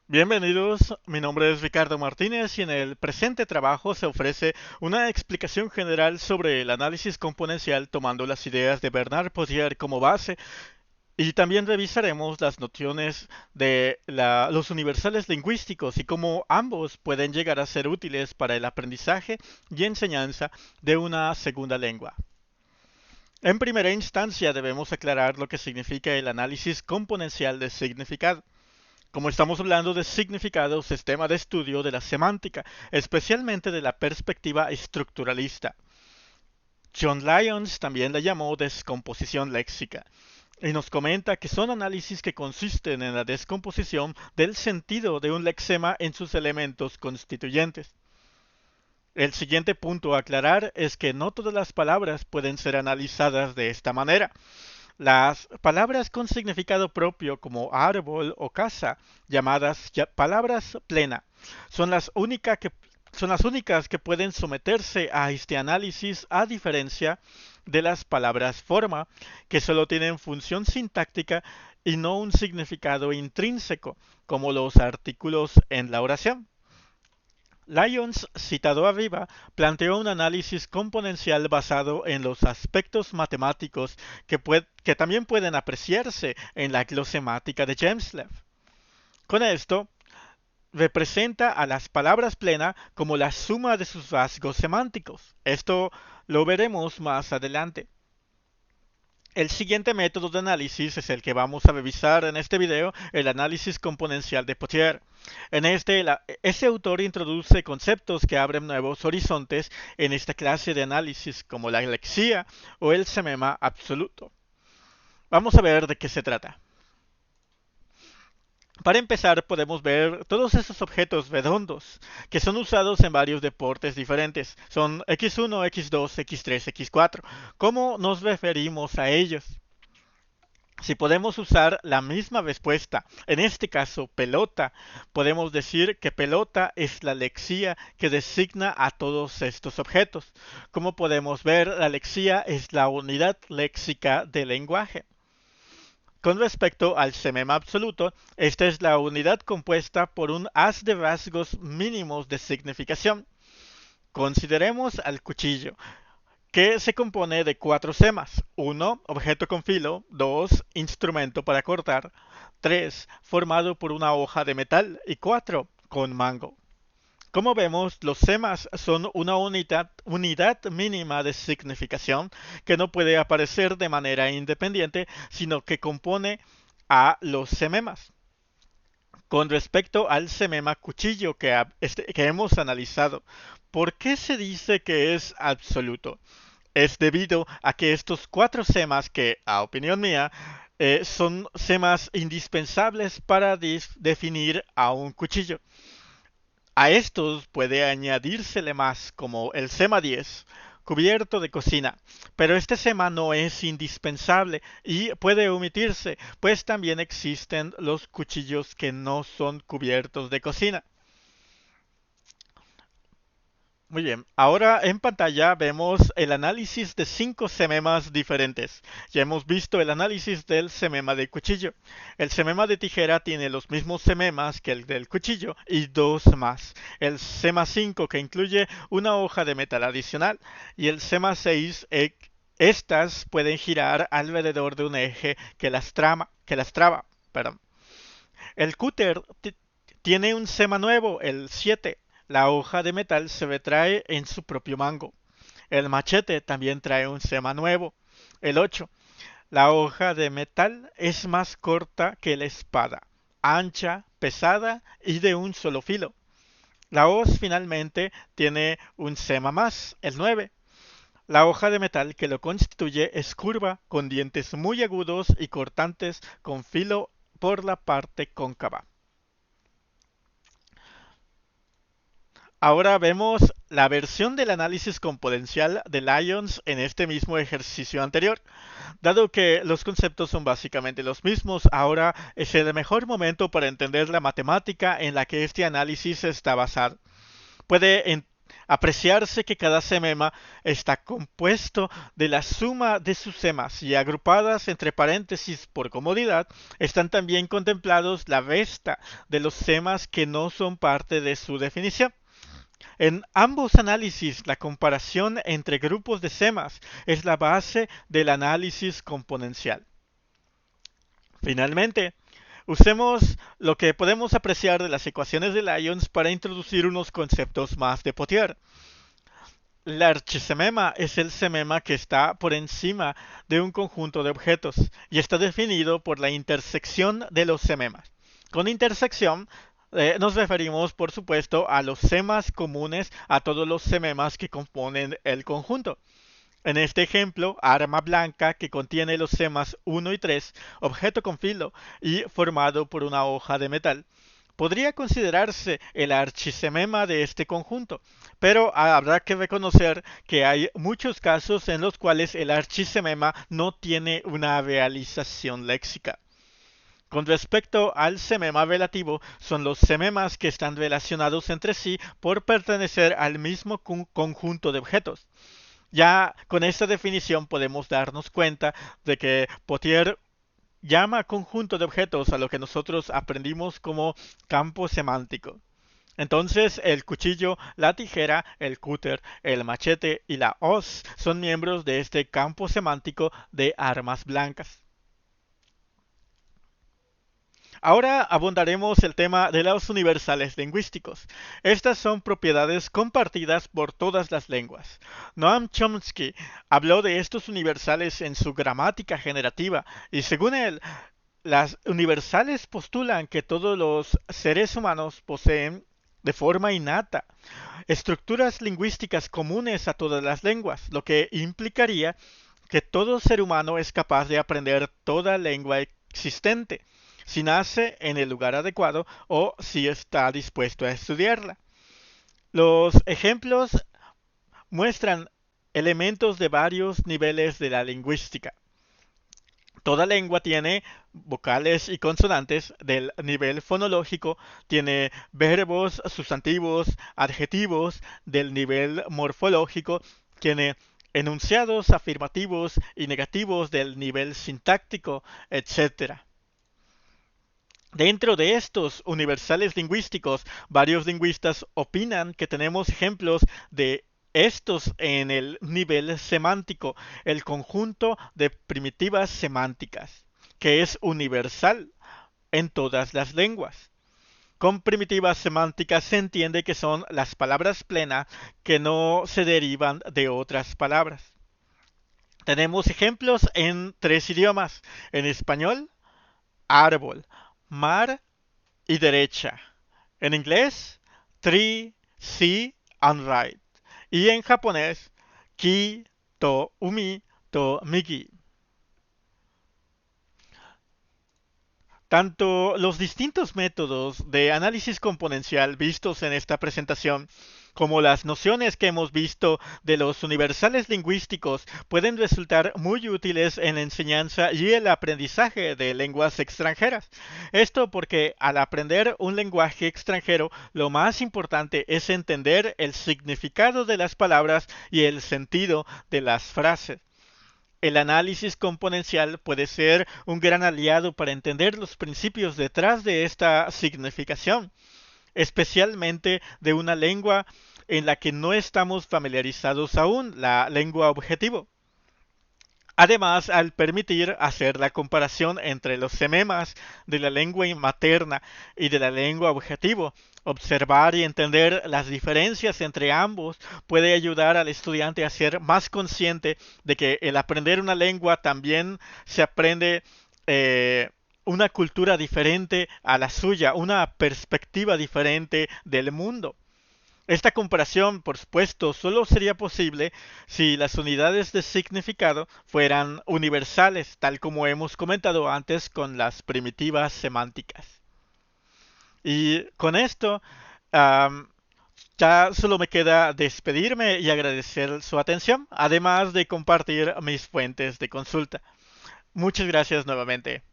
Bienvenidos, mi nombre es Ricardo Martínez y en el presente trabajo se ofrece una explicación general sobre el análisis componencial tomando las ideas de Bernard Potier como base y también revisaremos las nociones de los universales lingüísticos y cómo ambos pueden llegar a ser útiles para el aprendizaje y enseñanza de una segunda lengua. En primera instancia debemos aclarar lo que significa el análisis componencial de significado. Como estamos hablando de significado, es tema de estudio de la semántica, especialmente de la perspectiva estructuralista. John Lyons también la llamó descomposición léxica y nos comenta que son análisis que consisten en la descomposición del sentido de un lexema en sus elementos constituyentes. El siguiente punto a aclarar es que no todas las palabras pueden ser analizadas de esta manera. Las palabras con significado propio como árbol o casa, llamadas palabras plena, son son las únicas que pueden someterse a este análisis a diferencia de las palabras forma, que solo tienen función sintáctica y no un significado intrínseco, como los artículos en la oración. Lyons, citado arriba, planteó un análisis componencial basado en los aspectos matemáticos que también pueden apreciarse en la glosemática de Jameslave. Con esto, representa a las palabras plena como la suma de sus rasgos semánticos. Esto lo veremos más adelante. El siguiente método de análisis es el que vamos a revisar en este video, el análisis componencial de Potier. En ese autor introduce conceptos que abren nuevos horizontes en esta clase de análisis, como la lexía o el semema absoluto. Vamos a ver de qué se trata. Para empezar, podemos ver todos esos objetos redondos que son usados en varios deportes diferentes. Son X1, X2, X3, X4. ¿Cómo nos referimos a ellos? Si podemos usar la misma respuesta, en este caso pelota, podemos decir que pelota es la lexía que designa a todos estos objetos. Como podemos ver, la lexía es la unidad léxica del lenguaje. Con respecto al semema absoluto, esta es la unidad compuesta por un haz de rasgos mínimos de significación. Consideremos al cuchillo, que se compone de cuatro semas. Uno, objeto con filo. 2, instrumento para cortar. 3, formado por una hoja de metal. Y 4, con mango. Como vemos, los semas son una unidad mínima de significación que no puede aparecer de manera independiente, sino que compone a los sememas. Con respecto al semema cuchillo que hemos analizado, ¿por qué se dice que es absoluto? Es debido a que estos cuatro semas, que a opinión mía, son semas indispensables para definir a un cuchillo. A estos puede añadírsele más como el sema 10, cubierto de cocina, pero este sema no es indispensable y puede omitirse, pues también existen los cuchillos que no son cubiertos de cocina. Muy bien, ahora en pantalla vemos el análisis de 5 sememas diferentes. Ya hemos visto el análisis del semema de cuchillo. El semema de tijera tiene los mismos sememas que el del cuchillo y dos más. El sema 5 que incluye una hoja de metal adicional y el sema 6 estas pueden girar alrededor de un eje que las traba. Perdón. El cúter tiene un sema nuevo, el 7. La hoja de metal se retrae en su propio mango. El machete también trae un sema nuevo, el 8. La hoja de metal es más corta que la espada, ancha, pesada y de un solo filo. La hoz finalmente tiene un sema más, el 9. La hoja de metal que lo constituye es curva, con dientes muy agudos y cortantes con filo por la parte cóncava. Ahora vemos la versión del análisis componencial de Lyons en este mismo ejercicio anterior. Dado que los conceptos son básicamente los mismos, ahora es el mejor momento para entender la matemática en la que este análisis está basado. Puede apreciarse que cada semema está compuesto de la suma de sus semas y agrupadas entre paréntesis por comodidad, están también contemplados la resta de los semas que no son parte de su definición. En ambos análisis, la comparación entre grupos de semas es la base del análisis componencial. Finalmente, usemos lo que podemos apreciar de las ecuaciones de Lyons para introducir unos conceptos más de Pottier. El archisemema es el semema que está por encima de un conjunto de objetos y está definido por la intersección de los sememas. Con intersección nos referimos, por supuesto, a los semas comunes a todos los sememas que componen el conjunto. En este ejemplo, arma blanca que contiene los semas 1 y 3, objeto con filo y formado por una hoja de metal, podría considerarse el archisemema de este conjunto, pero habrá que reconocer que hay muchos casos en los cuales el archisemema no tiene una realización léxica. Con respecto al semema relativo, son los sememas que están relacionados entre sí por pertenecer al mismo conjunto de objetos. Ya con esta definición podemos darnos cuenta de que Pottier llama conjunto de objetos a lo que nosotros aprendimos como campo semántico. Entonces, el cuchillo, la tijera, el cúter, el machete y la hoz son miembros de este campo semántico de armas blancas. Ahora abordaremos el tema de los universales lingüísticos. Estas son propiedades compartidas por todas las lenguas. Noam Chomsky habló de estos universales en su gramática generativa y según él, las universales postulan que todos los seres humanos poseen de forma innata estructuras lingüísticas comunes a todas las lenguas, lo que implicaría que todo ser humano es capaz de aprender toda lengua existente si nace en el lugar adecuado o si está dispuesto a estudiarla. Los ejemplos muestran elementos de varios niveles de la lingüística. Toda lengua tiene vocales y consonantes del nivel fonológico, tiene verbos, sustantivos, adjetivos del nivel morfológico, tiene enunciados afirmativos y negativos del nivel sintáctico, etc. Dentro de estos universales lingüísticos, varios lingüistas opinan que tenemos ejemplos de estos en el nivel semántico, el conjunto de primitivas semánticas, que es universal en todas las lenguas. Con primitivas semánticas se entiende que son las palabras plenas que no se derivan de otras palabras. Tenemos ejemplos en 3 idiomas, en español, árbol, mar y derecha. En inglés, tree, sea and right. Y en japonés, ki, to, umi, to, migi. Tanto los distintos métodos de análisis componencial vistos en esta presentación como las nociones que hemos visto de los universales lingüísticos pueden resultar muy útiles en la enseñanza y el aprendizaje de lenguas extranjeras. Esto porque al aprender un lenguaje extranjero, lo más importante es entender el significado de las palabras y el sentido de las frases. El análisis componencial puede ser un gran aliado para entender los principios detrás de esta significación, especialmente de una lengua en la que no estamos familiarizados aún, la lengua objetivo. Además, al permitir hacer la comparación entre los sememas de la lengua materna y de la lengua objetivo, observar y entender las diferencias entre ambos puede ayudar al estudiante a ser más consciente de que el aprender una lengua también se aprende una cultura diferente a la suya, una perspectiva diferente del mundo. Esta comparación, por supuesto, solo sería posible si las unidades de significado fueran universales, tal como hemos comentado antes con las primitivas semánticas. Y con esto, ya solo me queda despedirme y agradecer su atención, además de compartir mis fuentes de consulta. Muchas gracias nuevamente.